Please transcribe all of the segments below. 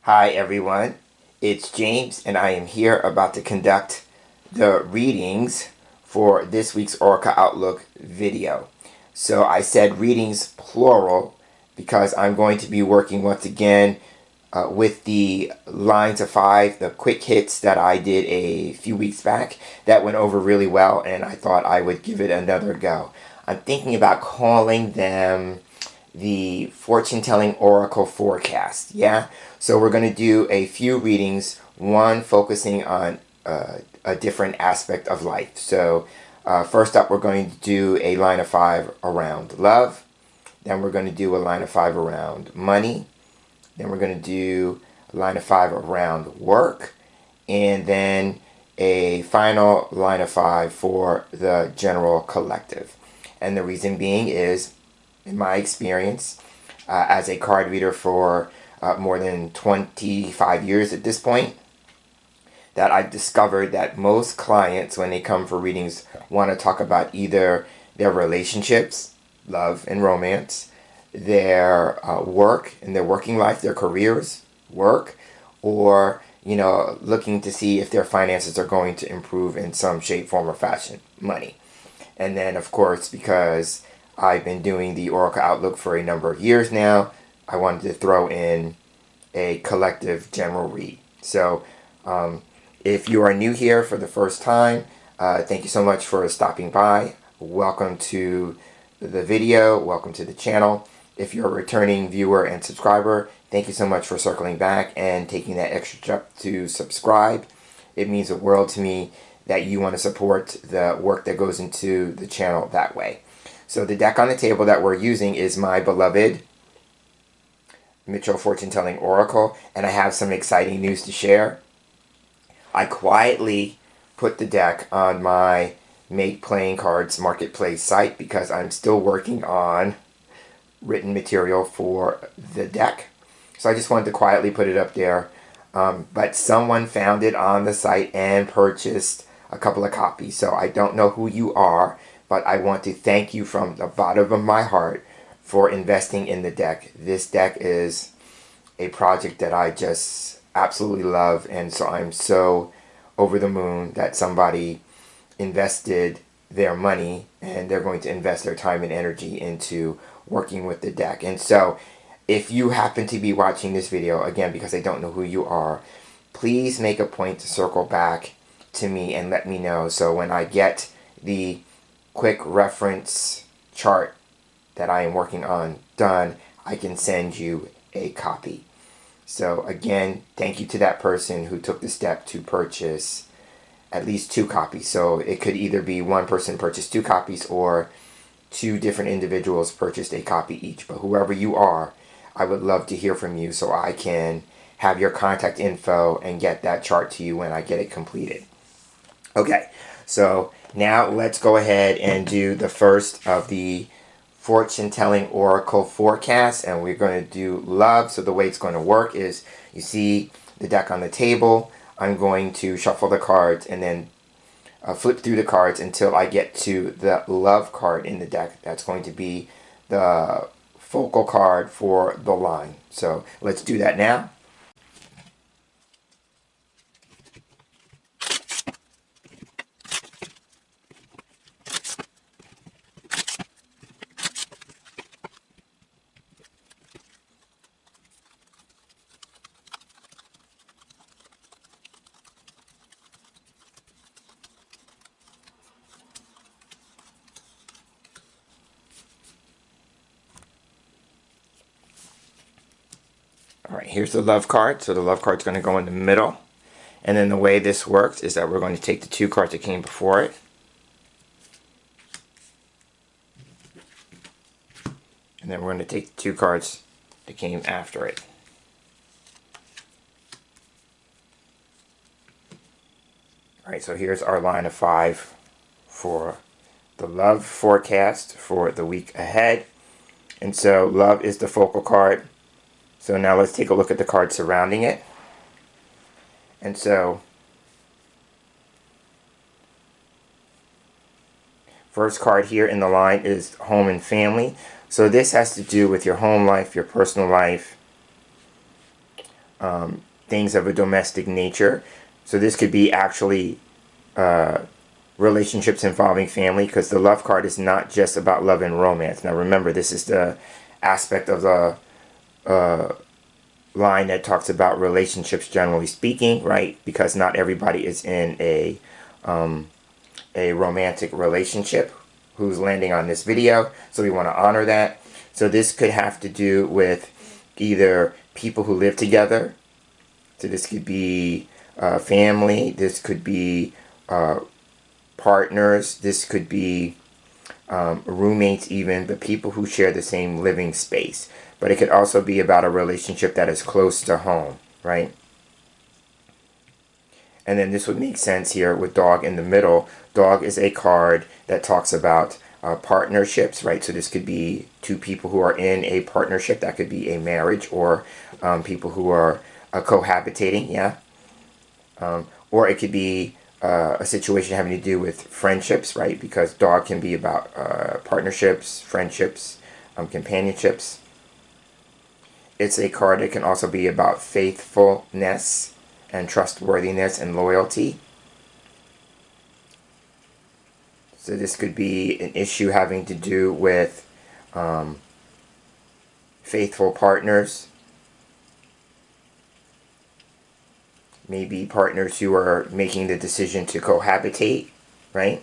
Hi everyone, it's James and I am here about to conduct the readings for this week's Oracle Outlook video. So I said readings plural because I'm going to be working once again with the lines of 5, the quick hits that I did a few weeks back. That went over really well and I thought I would give it another go. I'm thinking about calling them the fortune-telling oracle forecast. Yeah, so we're going to do a few readings, one focusing on a different aspect of life. So first up, we're going to do a line of 5 around love. Then we're going to do a line of 5 around money. Then we're going to do a line of 5 around work. And then a final line of 5 for the general collective. And the reason being is, in my experience, as a card reader for more than 25 years at this point, that I've discovered that most clients, when they come for readings, want to talk about either their relationships, love and romance, their work and their working life, their careers, work, or looking to see if their finances are going to improve in some shape, form, or fashion, money. And then, of course, because I've been doing the Oracle Outlook for a number of years now, I wanted to throw in a collective general read. So if you are new here for the first time, thank you so much for stopping by. Welcome to the video. Welcome to the channel. If you're a returning viewer and subscriber, thank you so much for circling back and taking that extra step to subscribe. It means the world to me that you want to support the work that goes into the channel that way. So the deck on the table that we're using is my beloved Mitchell Fortune Telling Oracle, and I have some exciting news to share. I quietly put the deck on my Make Playing Cards Marketplace site because I'm still working on written material for the deck. So I just wanted to quietly put it up there. But someone found it on the site and purchased a couple of copies. So I don't know who you are, but I want to thank you from the bottom of my heart for investing in the deck. This deck is a project that I just absolutely love, and so I'm so over the moon that somebody invested their money and they're going to invest their time and energy into working with the deck. And so if you happen to be watching this video, again, because I don't know who you are, please make a point to circle back to me and let me know, so when I get the quick reference chart that I am working on done, I can send you a copy. So again, thank you to that person who took the step to purchase at least 2 copies. So it could either be one person purchased 2 copies or 2 different individuals purchased a copy each. But whoever you are, I would love to hear from you so I can have your contact info and get that chart to you when I get it completed. Okay, so now let's go ahead and do the first of the fortune-telling oracle forecast, and we're going to do love. So the way it's going to work is, you see the deck on the table. I'm going to shuffle the cards and then flip through the cards until I get to the love card in the deck. That's going to be the focal card for the line. So let's do that now. All right, here's the love card. So the love card's going to go in the middle. And then the way this works is that we're going to take the 2 cards that came before it. And then we're going to take the 2 cards that came after it. All right, so here's our line of 5 for the love forecast for the week ahead. And so love is the focal card. So now let's take a look at the cards surrounding it. And so first card here in the line is home and family. So this has to do with your home life, your personal life, things of a domestic nature. So this could be actually relationships involving family, because the love card is not just about love and romance. Now remember, this is the aspect of the line that talks about relationships generally speaking, right? Because not everybody is in a romantic relationship who's landing on this video, so we want to honor that. So this could have to do with either people who live together. So this could be family, this could be partners, this could be roommates even, but people who share the same living space. But it could also be about a relationship that is close to home, right? And then this would make sense here with dog in the middle. Dog is a card that talks about partnerships, right? So this could be two people who are in a partnership. That could be a marriage, or people who are cohabitating, yeah. Or it could be a situation having to do with friendships, right? Because dog can be about partnerships, friendships, companionships. It's a card that can also be about faithfulness and trustworthiness and loyalty. So this could be an issue having to do with faithful partners. Maybe partners who are making the decision to cohabitate, right?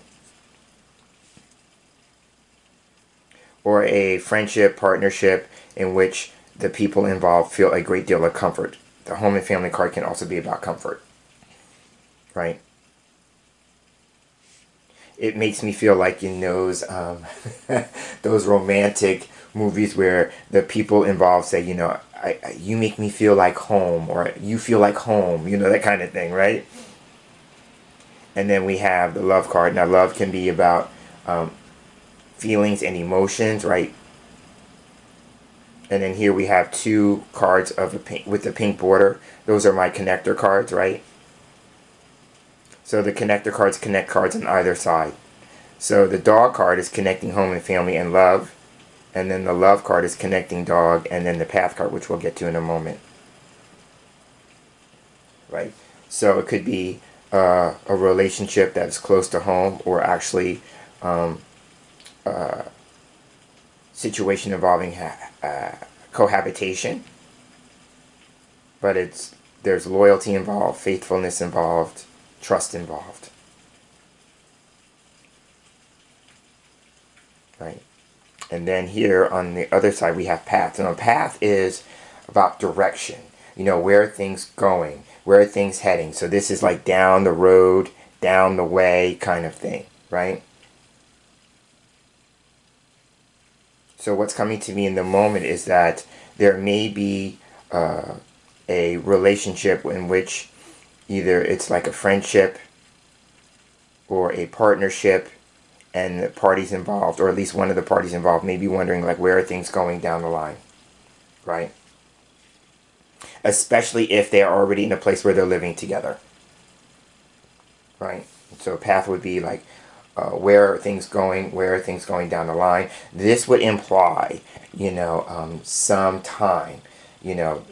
Or a friendship, partnership in which the people involved feel a great deal of comfort. The home and family card can also be about comfort, right? It makes me feel like in those those romantic movies where the people involved say, you know, you make me feel like home, or you feel like home, you know, that kind of thing, right? And then we have the love card. Now, love can be about feelings and emotions, right? And then here we have two cards of a pink, with the pink border. Those are my connector cards, right? So the connector cards connect cards on either side. So the dog card is connecting home and family and love. And then the love card is connecting dog. And then the path card, which we'll get to in a moment. Right? So it could be a relationship that's close to home, or actually situation involving cohabitation. But there's loyalty involved, faithfulness involved, trust involved. Right? And then here on the other side we have path. And a path is about direction. You know, where are things going? Where are things heading? So this is like down the road, down the way kind of thing, right? So what's coming to me in the moment is that there may be a relationship in which either it's like a friendship or a partnership, and the parties involved, or at least one of the parties involved, may be wondering, like, where are things going down the line, right? Especially if they're already in a place where they're living together, right? So a path would be like, where are things going? Where are things going down the line? This would imply, you know, some time. You know,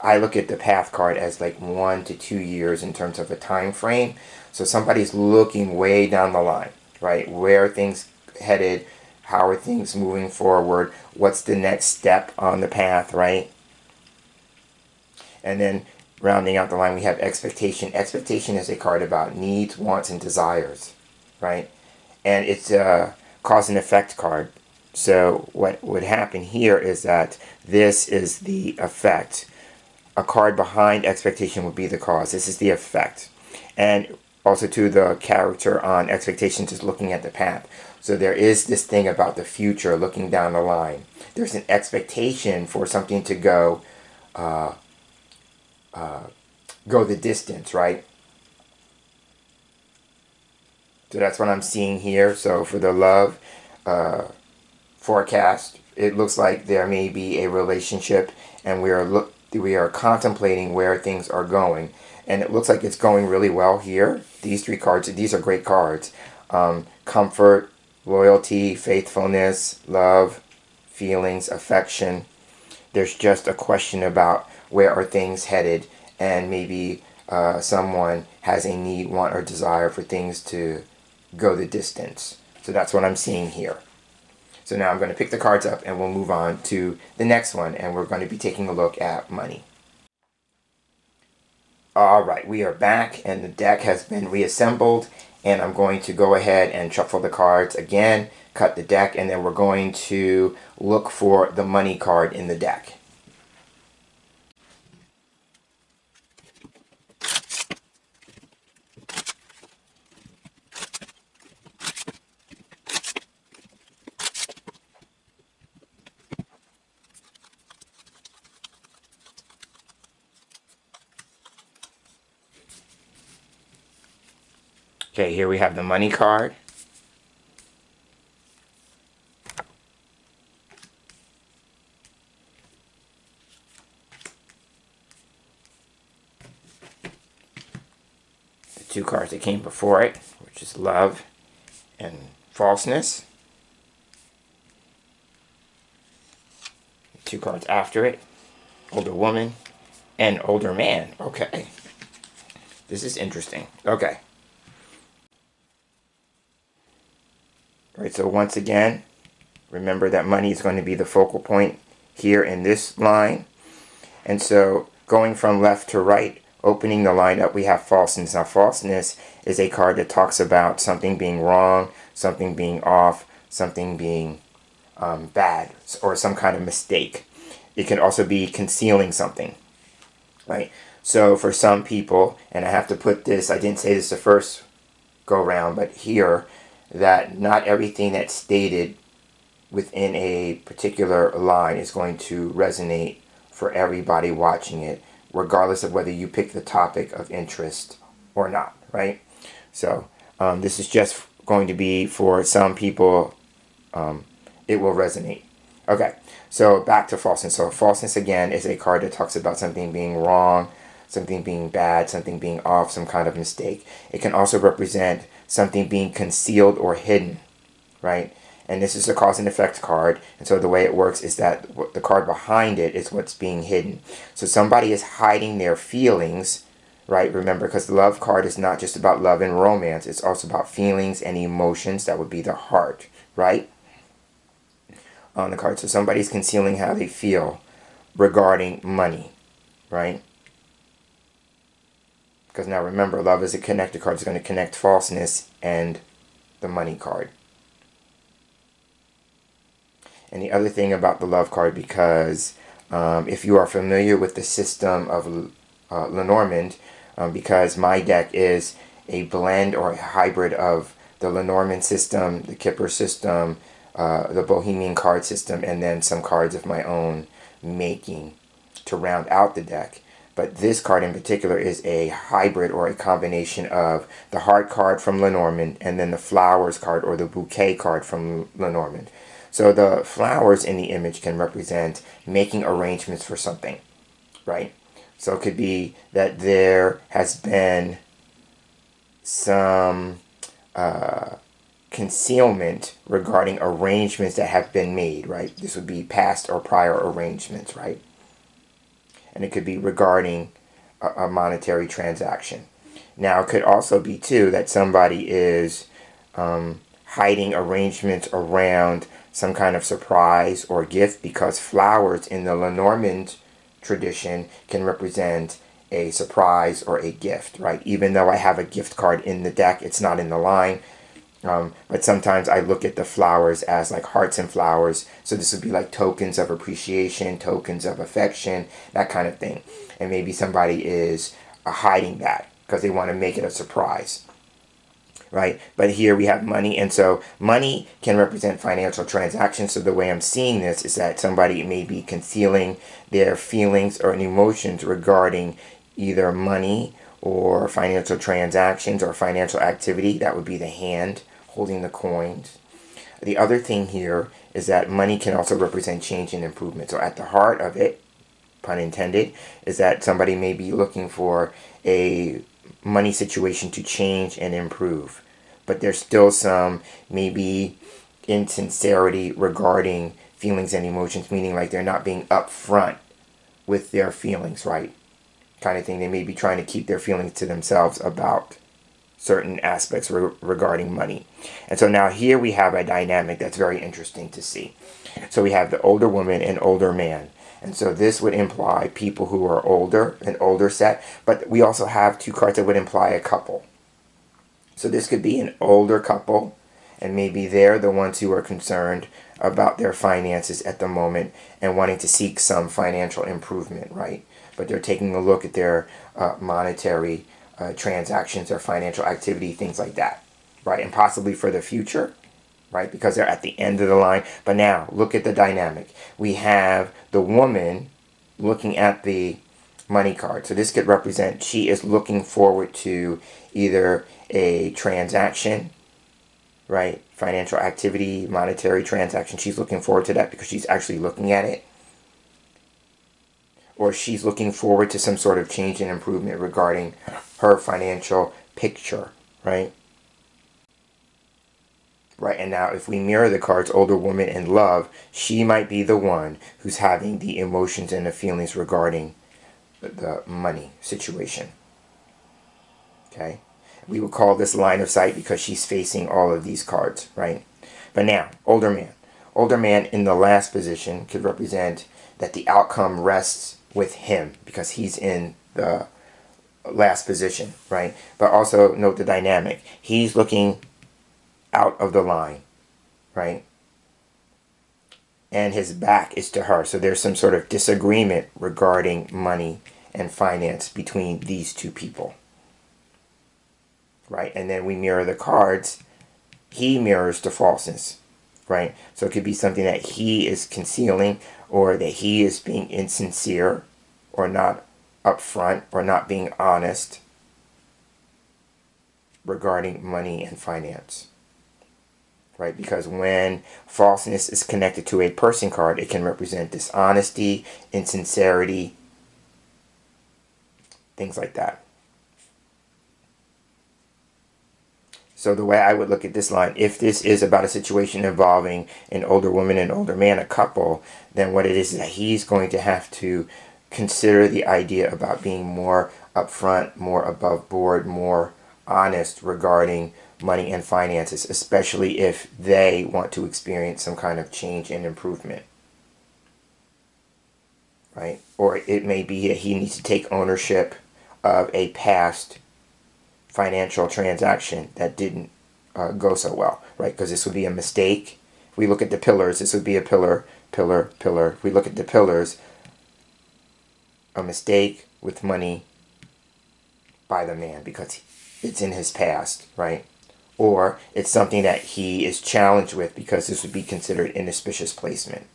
I look at the path card as like 1 to 2 years in terms of a time frame. So somebody's looking way down the line, right? Where are things headed? How are things moving forward? What's the next step on the path, right? And then rounding out the line, we have expectation. Expectation is a card about needs, wants, and desires, right? And it's a cause and effect card. So what would happen here is that this is the effect. A card behind expectation would be the cause. This is the effect. And also too, the character on expectations is looking at the path. So there is this thing about the future, looking down the line. There's an expectation for something to go the distance, right? So that's what I'm seeing here. So for the love forecast, it looks like there may be a relationship, and we are contemplating where things are going, and it looks like it's going really well here. These three cards, these are great cards. Comfort, loyalty, faithfulness, love, feelings, affection. There's just a question about where are things headed, and maybe someone has a need, want, or desire for things to go the distance. So that's what I'm seeing here. So now I'm going to pick the cards up and we'll move on to the next one, and we're going to be taking a look at money. Alright, we are back and the deck has been reassembled, and I'm going to go ahead and shuffle the cards again, cut the deck, and then we're going to look for the money card in the deck. Okay, here we have the money card. The two cards that came before it, which is love and falseness. Two cards after it, older woman and older man. Okay. This is interesting. Okay. All right, so once again, remember that money is going to be the focal point here in this line. And so going from left to right, opening the line up, we have falseness. Now falseness is a card that talks about something being wrong, something being off, something being bad, or some kind of mistake. It can also be concealing something, right? So for some people, and I have to put this, I didn't say this the first go round, but here, that not everything that's stated within a particular line is going to resonate for everybody watching it, regardless of whether you pick the topic of interest or not, right? So this is just going to be for some people, it will resonate. Okay, so back to falseness. So falseness again is a card that talks about something being wrong, something being bad, something being off, some kind of mistake. It can also represent something being concealed or hidden, right? And this is a cause and effect card, and so the way it works is that the card behind it is what's being hidden. So somebody is hiding their feelings, right? Remember, because the love card is not just about love and romance, it's also about feelings and emotions. That would be the heart, right? On the card. So somebody's concealing how they feel regarding money, right? Because now remember, love is a connector card. It's going to connect falseness and the money card. And the other thing about the love card, because if you are familiar with the system of Lenormand, because my deck is a blend or a hybrid of the Lenormand system, the Kipper system, the Bohemian card system, and then some cards of my own making to round out the deck. But this card in particular is a hybrid or a combination of the heart card from Lenormand and then the flowers card or the bouquet card from Lenormand. So the flowers in the image can represent making arrangements for something, right? So it could be that there has been some concealment regarding arrangements that have been made, right? This would be past or prior arrangements, right? And it could be regarding a monetary transaction. Now, it could also be, too, that somebody is hiding arrangements around some kind of surprise or gift, because flowers in the Lenormand tradition can represent a surprise or a gift, right? Even though I have a gift card in the deck, it's not in the line. But sometimes I look at the flowers as like hearts and flowers. So this would be like tokens of appreciation, tokens of affection, that kind of thing. And maybe somebody is hiding that because they want to make it a surprise, right? But here we have money. And so money can represent financial transactions. So the way I'm seeing this is that somebody may be concealing their feelings or emotions regarding either money or financial transactions or financial activity. That would be the hand holding the coins. The other thing here is that money can also represent change and improvement. So at the heart of it, pun intended, is that somebody may be looking for a money situation to change and improve. But there's still some maybe insincerity regarding feelings and emotions, meaning like they're not being upfront with their feelings, right? kind of thing. They may be trying to keep their feelings to themselves about certain aspects regarding money. And so now here we have a dynamic that's very interesting to see. So we have the older woman and older man. And so this would imply people who are older, an older set. But we also have two cards that would imply a couple. So this could be an older couple, and maybe they're the ones who are concerned about their finances at the moment and wanting to seek some financial improvement, right? But they're taking a look at their monetary transactions or financial activity, things like that, right? And possibly for the future, right? Because they're at the end of the line. But now, look at the dynamic. We have the woman looking at the money card. So this could represent she is looking forward to either a transaction, right? Financial activity, monetary transaction. She's looking forward to that because she's actually looking at it. Or she's looking forward to some sort of change and improvement regarding her financial picture, right? Right, and now if we mirror the cards, older woman and love, she might be the one who's having the emotions and the feelings regarding the money situation. Okay? We would call this line of sight because she's facing all of these cards, right? But now, older man. Older man in the last position could represent that the outcome rests with him because he's in the last position, right? But also note the dynamic. He's looking out of the line, right? And his back is to her. So there's some sort of disagreement regarding money and finance between these two people, right? And then we mirror the cards. He mirrors the falseness, right? So it could be something that he is concealing or that he is being insincere or not upfront or not being honest regarding money and finance. Right, because when falseness is connected to a person card, it can represent dishonesty, insincerity, things like that. So the way I would look at this line, if this is about a situation involving an older woman and older man, a couple, then what it is that he's going to have to consider the idea about being more upfront, more above board, more honest regarding money and finances, especially if they want to experience some kind of change and improvement, right? Or it may be that he needs to take ownership of a past financial transaction that didn't go so well, right? Because this would be a mistake. If we look at the pillars, this would be a pillar, pillar, pillar. If we look at the pillars, a mistake with money by the man because it's in his past, right? Or it's something that he is challenged with because this would be considered inauspicious placement.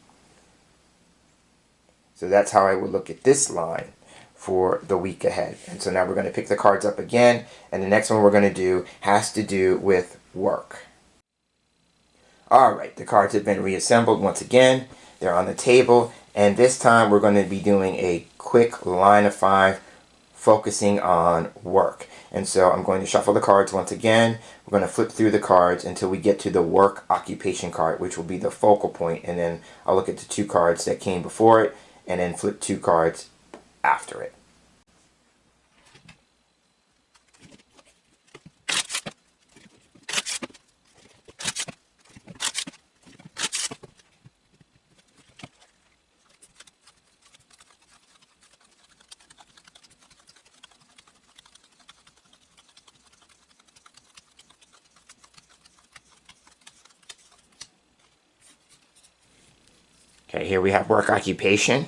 So that's how I would look at this line for the week ahead. And so now we're going to pick the cards up again, and the next one we're going to do has to do with work. All right, the cards have been reassembled once again. They're on the table, and this time we're going to be doing a quick line of 5 focusing on work. And so I'm going to shuffle the cards once again. We're going to flip through the cards until we get to the work occupation card, which will be the focal point. And then I'll look at the 2 cards that came before it and then flip 2 cards after it. Okay, here we have work occupation.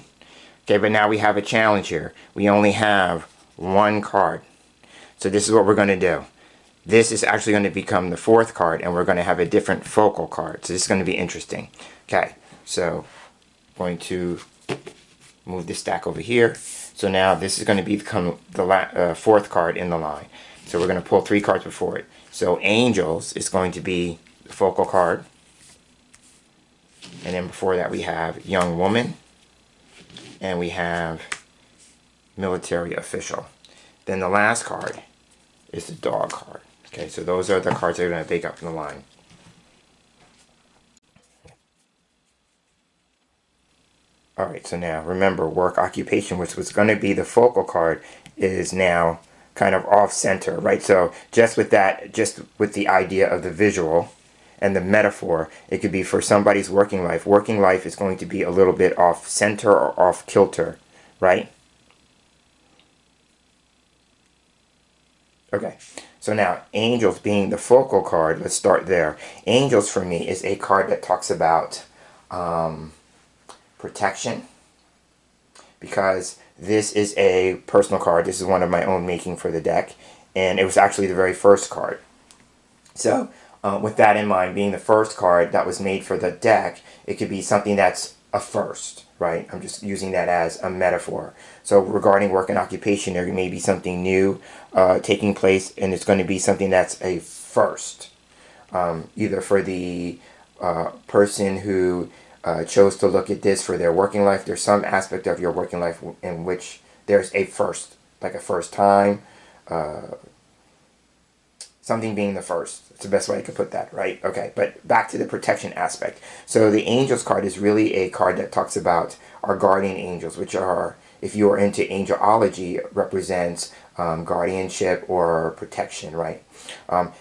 Okay, but now we have a challenge here. We only have 1 card. So this is what we're going to do. This is actually going to become the 4th card, and we're going to have a different focal card. So this is going to be interesting. Okay, so I'm going to move this stack over here. So now this is going to become the 4th card in the line. So we're going to pull 3 cards before it. So Angels is going to be the focal card. And then before that we have Young Woman. And we have Military Official. Then the last card is the Dog card. Okay, so those are the cards that are going to make up in the line. All right, so now remember, work occupation, which was going to be the focal card, is now kind of off center, right? So just with that, just with the idea of the visual and the metaphor, it could be for somebody's working life. Working life is going to be a little bit off center or off kilter, right? Okay, so now angels being the focal card, let's start there. Angels for me is a card that talks about protection, because this is a personal card. This is one of my own making for the deck, and it was actually the very first card. So, with that in mind, being the first card that was made for the deck, it could be something that's a first, right? I'm just using that as a metaphor. So, regarding work and occupation, there may be something new taking place, and it's going to be something that's a first, either for the person who chose to look at this for their working life. There's some aspect of your working life in which there's a first, like a first time, something being the first. It's the best way I could put that, right? Okay, but back to the protection aspect. So the angels card is really a card that talks about our guardian angels, which are, if you are into angelology, represents guardianship or protection, right?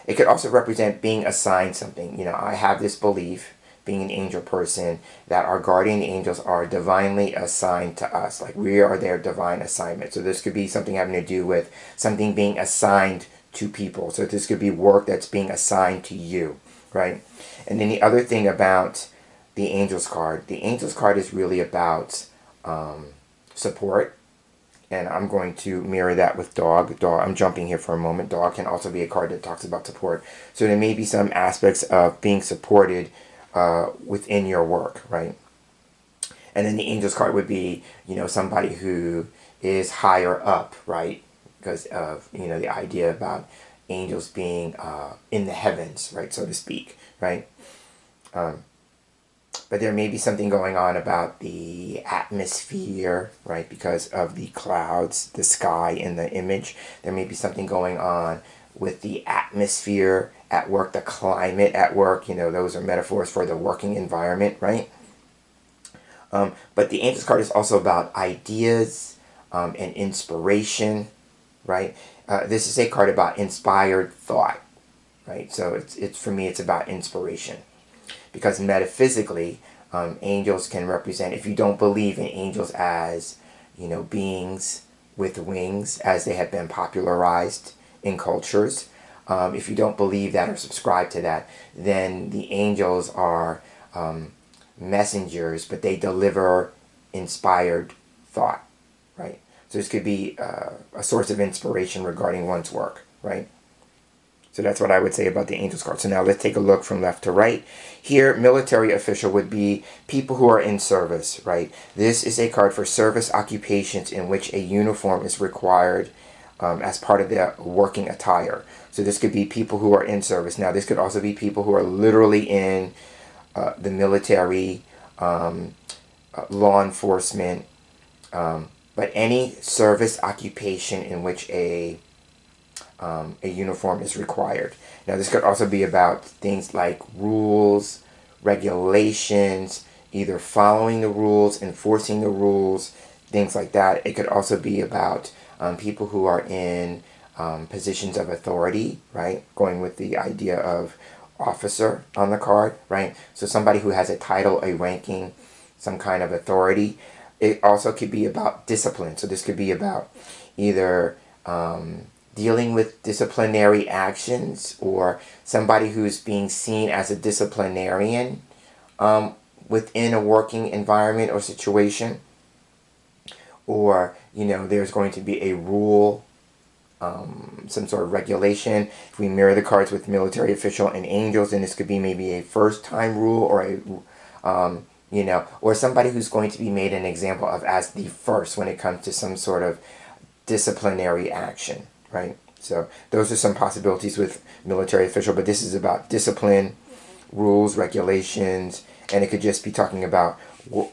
It could also represent being assigned something. You know, I have this belief, being an angel person, that our guardian angels are divinely assigned to us. Like, we are their divine assignment. So this could be something having to do with something being assigned to people. So this could be work that's being assigned to you, right? And then the other thing about the angels card is really about support. And I'm going to mirror that with dog. I'm jumping here for a moment. Dog can also be a card that talks about support. So there may be some aspects of being supported within your work, right? And then the angels card would be, you know, somebody who is higher up, right? Because of, you know, the idea about angels being in the heavens, right, so to speak, right? But there may be something going on about the atmosphere, right, because of the clouds, the sky in the image. There may be something going on with the atmosphere at work, the climate at work. You know, those are metaphors for the working environment, right? But the Angels card is also about ideas and inspiration, right? This is a card about inspired thought, right? So it's for me, it's about inspiration, because metaphysically, angels can represent, if you don't believe in angels as, you know, beings with wings as they have been popularized in cultures, if you don't believe that or subscribe to that, then the angels are messengers, but they deliver inspired thought, right? So this could be a source of inspiration regarding one's work, right? So that's what I would say about the Angels card. So now let's take a look from left to right. Here, military official would be people who are in service, right? This is a card for service occupations in which a uniform is required as part of their working attire. So this could be people who are in service. Now, this could also be people who are literally in the military, law enforcement, but any service occupation in which a uniform is required. Now, this could also be about things like rules, regulations, either following the rules, enforcing the rules, things like that. It could also be about people who are in positions of authority, right? Going with the idea of officer on the card, right? So somebody who has a title, a ranking, some kind of authority. It also could be about discipline. So this could be about either dealing with disciplinary actions, or somebody who's being seen as a disciplinarian within a working environment or situation, or, you know, there's going to be a rule, some sort of regulation. If we mirror the cards with military official and angels, then this could be maybe a first time rule, or a you know, or somebody who's going to be made an example of as the first when it comes to some sort of disciplinary action, right? So those are some possibilities with military official, but this is about discipline, rules, regulations, and it could just be talking about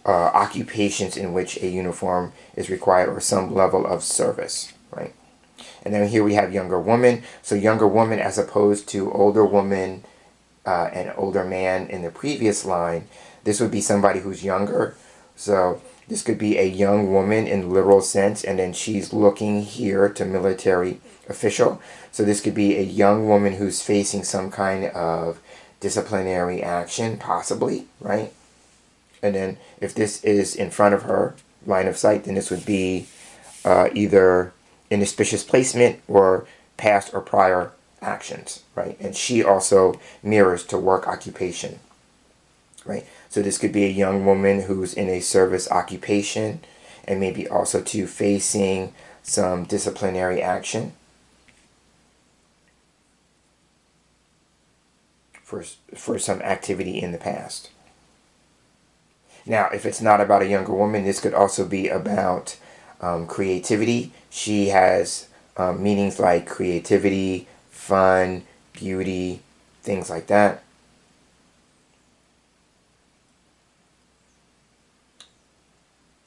occupations in which a uniform is required or some level of service, right? And then here we have younger woman. So younger woman as opposed to older woman and older man in the previous line, this would be somebody who's younger. So This could be a young woman in the literal sense, and then she's looking here to military official. So this could be a young woman who's facing some kind of disciplinary action, possibly, right? And then if this is in front of her, line of sight, then this would be either inauspicious placement or past or prior actions, right? And she also mirrors to work occupation, right? So this could be a young woman who's in a service occupation and maybe also to facing some disciplinary action for some activity in the past. Now, if it's not about a younger woman, this could also be about creativity. She has meanings like creativity, fun, beauty, things like that.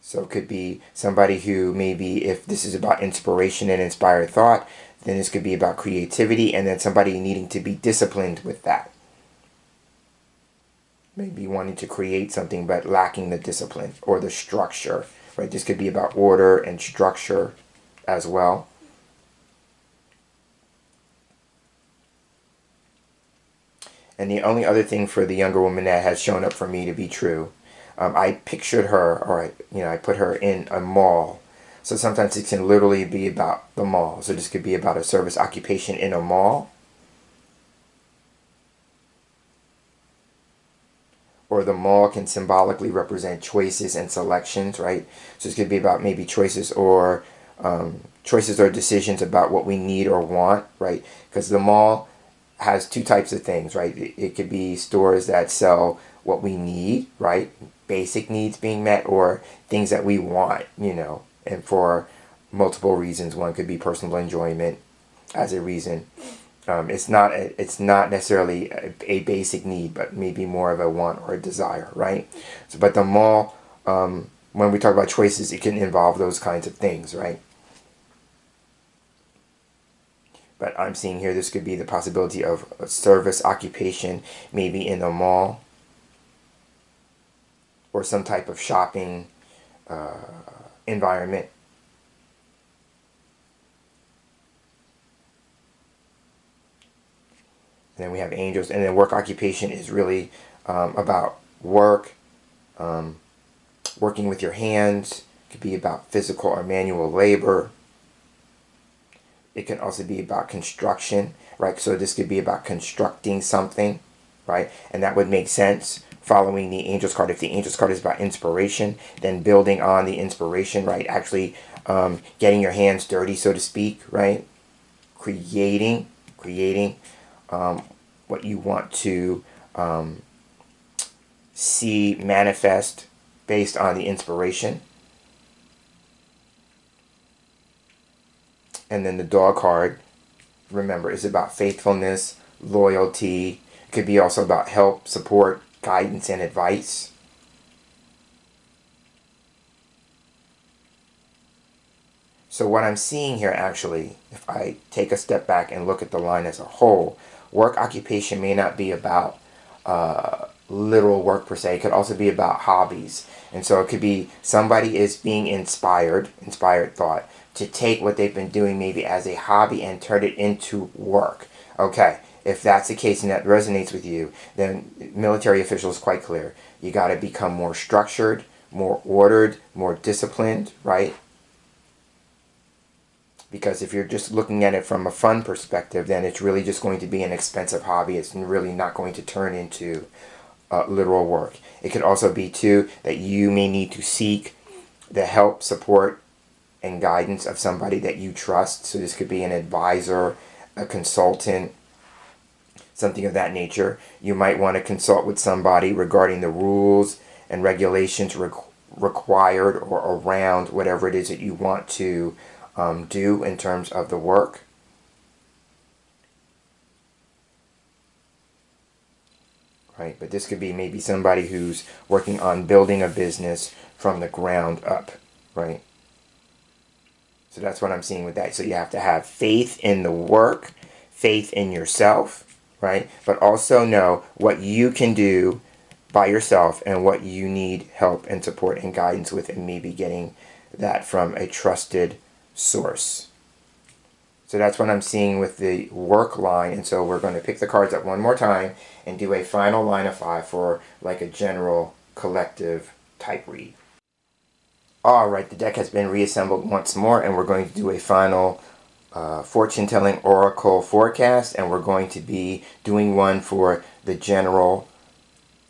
So it could be somebody who maybe, if this is about inspiration and inspired thought, then this could be about creativity, and then somebody needing to be disciplined with that. Maybe wanting to create something but lacking the discipline or the structure, right? This could be about order and structure as well. And the only other thing for the younger woman that has shown up for me to be true, I pictured her, or I put her in a mall. So sometimes it can literally be about the mall. So this could be about a service occupation in a mall. Or the mall can symbolically represent choices and selections, right? So this could be about maybe choices or decisions about what we need or want, right? Because the mall has two types of things, right? It could be stores that sell what we need, right? Basic needs being met, or things that we want, and for multiple reasons. One could be personal enjoyment as a reason. It's not necessarily a basic need, but maybe more of a want or a desire, right? So, but the mall, when we talk about choices, it can involve those kinds of things, right? But I'm seeing here this could be the possibility of a service occupation, maybe in a mall or some type of shopping environment. And then we have angels, and then work occupation is really about work, working with your hands. It could be about physical or manual labor. It can also be about construction, right? So this could be about constructing something, right? And that would make sense following the Angels card. If the Angels card is about inspiration, then building on the inspiration, right? Actually getting your hands dirty, so to speak, right? Creating what you want to see manifest based on the inspiration. And then the dog card, remember, is about faithfulness, loyalty. It could be also about help, support, guidance, and advice. So what I'm seeing here, actually, if I take a step back and look at the line as a whole, work occupation may not be about literal work per se. It could also be about hobbies. And so it could be somebody is being inspired thought, to take what they've been doing maybe as a hobby and turn it into work. Okay, if that's the case and that resonates with you, then military officials quite clear. You got to become more structured, more ordered, more disciplined, right? Because if you're just looking at it from a fun perspective, then it's really just going to be an expensive hobby. It's really not going to turn into literal work. It could also be, too, that you may need to seek the help, support, and guidance of somebody that you trust. So this could be an advisor, a consultant, something of that nature. You might want to consult with somebody regarding the rules and regulations required or around whatever it is that you want to do in terms of the work. Right, but this could be maybe somebody who's working on building a business from the ground up, right? So that's what I'm seeing with that. So you have to have faith in the work, faith in yourself, right? But also know what you can do by yourself and what you need help and support and guidance with, and maybe getting that from a trusted source. So that's what I'm seeing with the work line. And so we're going to pick the cards up one more time and do a final line of 5 for like a general collective type read. Alright, the deck has been reassembled once more, and we're going to do a final fortune telling oracle forecast, and we're going to be doing one for the general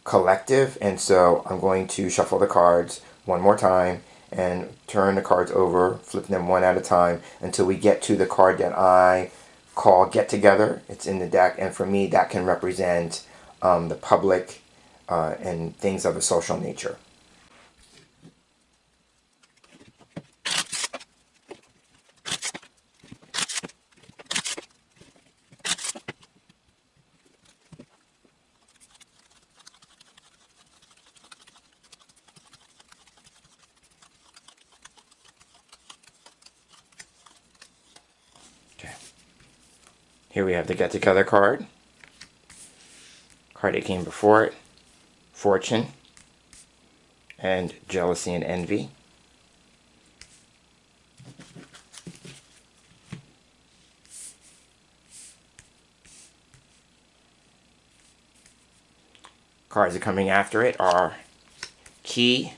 collective. And so I'm going to shuffle the cards one more time and turn the cards over, flip them one at a time until we get to the card that I call Get Together. It's in the deck, and for me that can represent the public and things of a social nature. Okay. Here we have the Get Together card. Card that came before it, Fortune and Jealousy and Envy. Cards that are coming after it are Key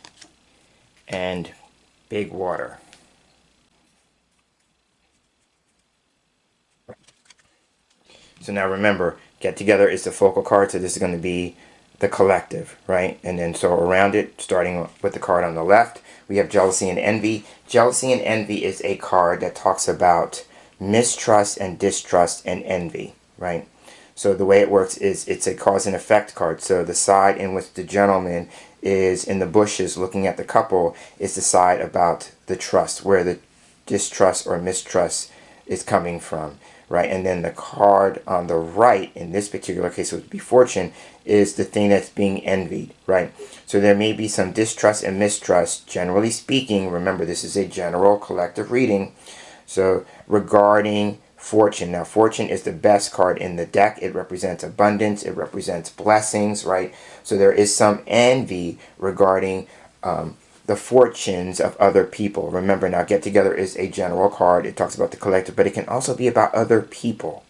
and Big Water. So now remember, Get Together is the focal card, so this is going to be the collective, right? And then so around it, starting with the card on the left, we have Jealousy and Envy. Jealousy and Envy is a card that talks about mistrust and distrust and envy, right? So the way it works is it's a cause and effect card. So the side in which the gentleman is in the bushes looking at the couple is the side about the trust, where the distrust or mistrust is coming from, right? And then the card on the right, in this particular case would be Fortune, is the thing that's being envied, right? So there may be some distrust and mistrust, generally speaking. Remember, this is a general collective reading. So regarding Fortune. Now, Fortune is the best card in the deck. It represents abundance. It represents blessings, right? So there is some envy regarding the fortunes of other people. Remember, now Get Together is a general card. It talks about the collective, but it can also be about other people,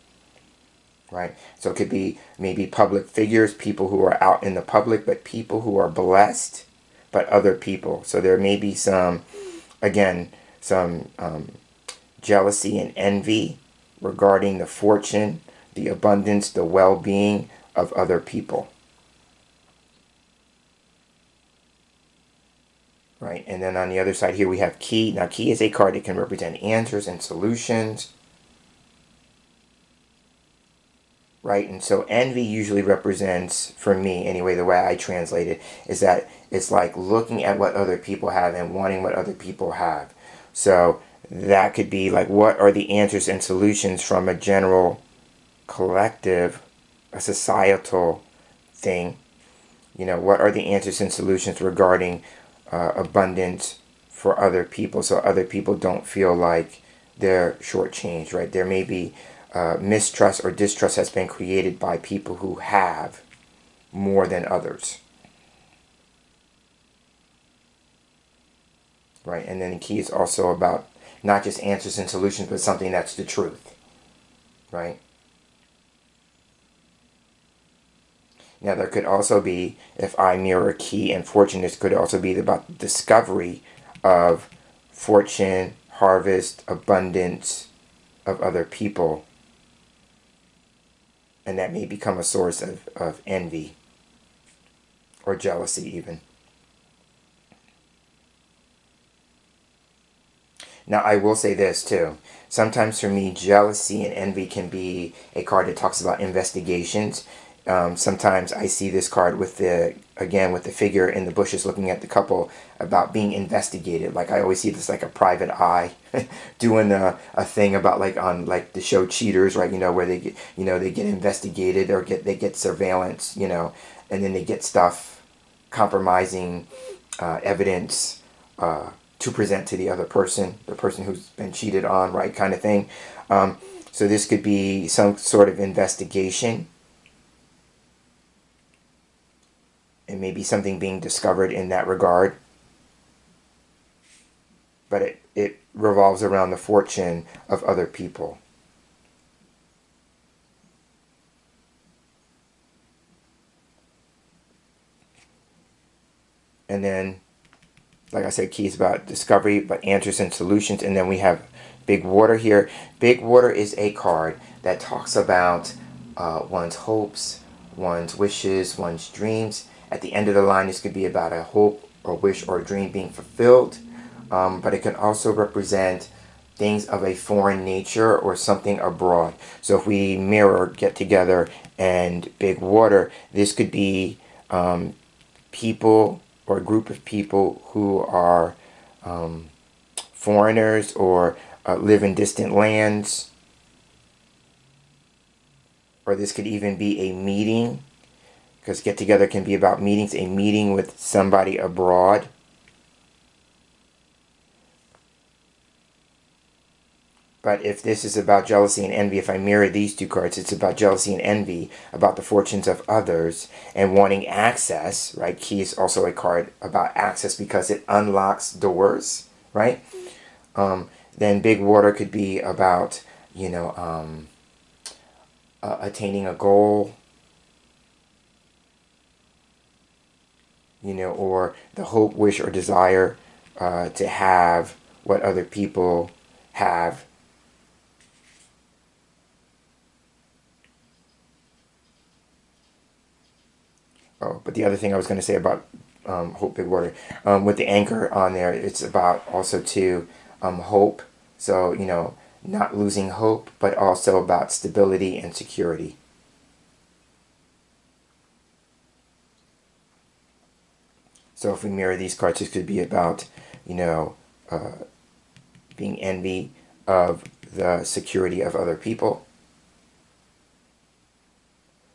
right? So it could be maybe public figures, people who are out in the public, but people who are blessed, but other people. So there may be some, again, some jealousy and envy regarding the fortune, the abundance, the well-being of other people. Right, and then on the other side here we have Key. Now Key is a card that can represent answers and solutions. Right, and so envy usually represents, for me anyway, the way I translate it, is that it's like looking at what other people have and wanting what other people have. So that could be like, what are the answers and solutions from a general collective, a societal thing? You know, what are the answers and solutions regarding abundance for other people, so other people don't feel like they're shortchanged, right? There may be mistrust or distrust has been created by people who have more than others. Right, and then the Key is also about not just answers and solutions, but something that's the truth, right? Now there could also be, if I mirror Key and Fortune, this could also be about the discovery of fortune, harvest, abundance of other people. And that may become a source of envy or jealousy even. Now, I will say this too. Sometimes for me, jealousy and envy can be a card that talks about investigations. Sometimes I see this card with the figure in the bushes looking at the couple about being investigated. Like I always see this like a private eye doing a thing about like on like the show Cheaters, right? You know, where they get, you know, they get investigated or they get surveillance, you know, and then they get stuff, compromising evidence to present to the other person, the person who's been cheated on, right, kind of thing. So this could be some sort of investigation. It may be something being discovered in that regard, but it revolves around the fortune of other people. And then, like I said, keys about discovery, but answers and solutions. And then we have Big Water here. Big Water is a card that talks about one's hopes, one's wishes, one's dreams. At the end of the line, this could be about a hope or wish or dream being fulfilled. But it can also represent things of a foreign nature or something abroad. So if we mirror Get Together and Big Water, this could be people or a group of people who are foreigners or live in distant lands. Or this could even be a meeting, because Get Together can be about meetings, a meeting with somebody abroad. But if this is about jealousy and envy, if I mirror these two cards, it's about jealousy and envy, about the fortunes of others, and wanting access, right? Key is also a card about access because it unlocks doors, right? Then Big Water could be about, attaining a goal, or the hope, wish, or desire to have what other people have. Oh, but the other thing I was going to say about Hope Big Water, with the anchor on there, it's about also too hope. So, not losing hope, but also about stability and security. So if we mirror these cards, this could be about, being envy of the security of other people.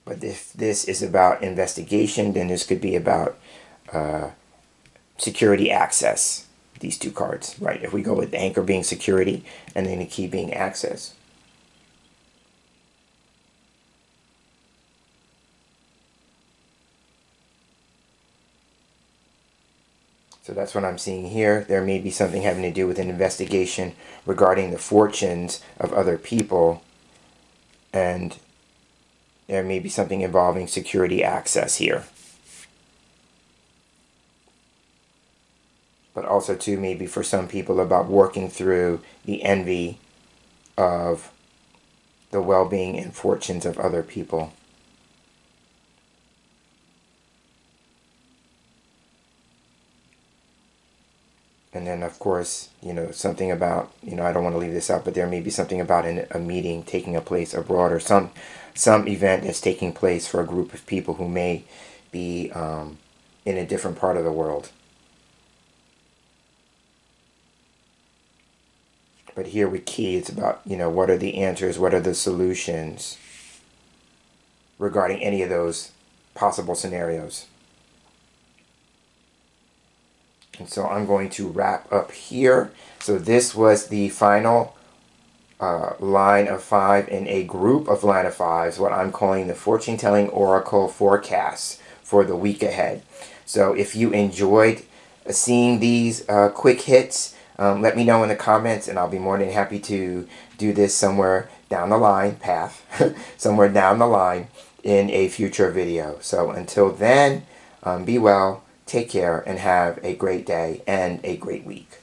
But if this is about investigation, then this could be about security access. These two cards, right? If we go with the anchor being security and then the key being access. So that's what I'm seeing here. There may be something having to do with an investigation regarding the fortunes of other people, and there may be something involving security access here. But also too, maybe for some people, about working through the envy of the well-being and fortunes of other people. And then, of course, something about, I don't want to leave this out, but there may be something about a meeting taking a place abroad, or some event that's taking place for a group of people who may be in a different part of the world. But here with key, it's about, what are the answers, what are the solutions regarding any of those possible scenarios. And so I'm going to wrap up here. So this was the final line of 5 in a group of line of 5s, what I'm calling the fortune telling oracle forecasts for the week ahead. So if you enjoyed seeing these quick hits, let me know in the comments, and I'll be more than happy to do this somewhere down the line, somewhere down the line in a future video. So until then, be well, take care, and have a great day and a great week.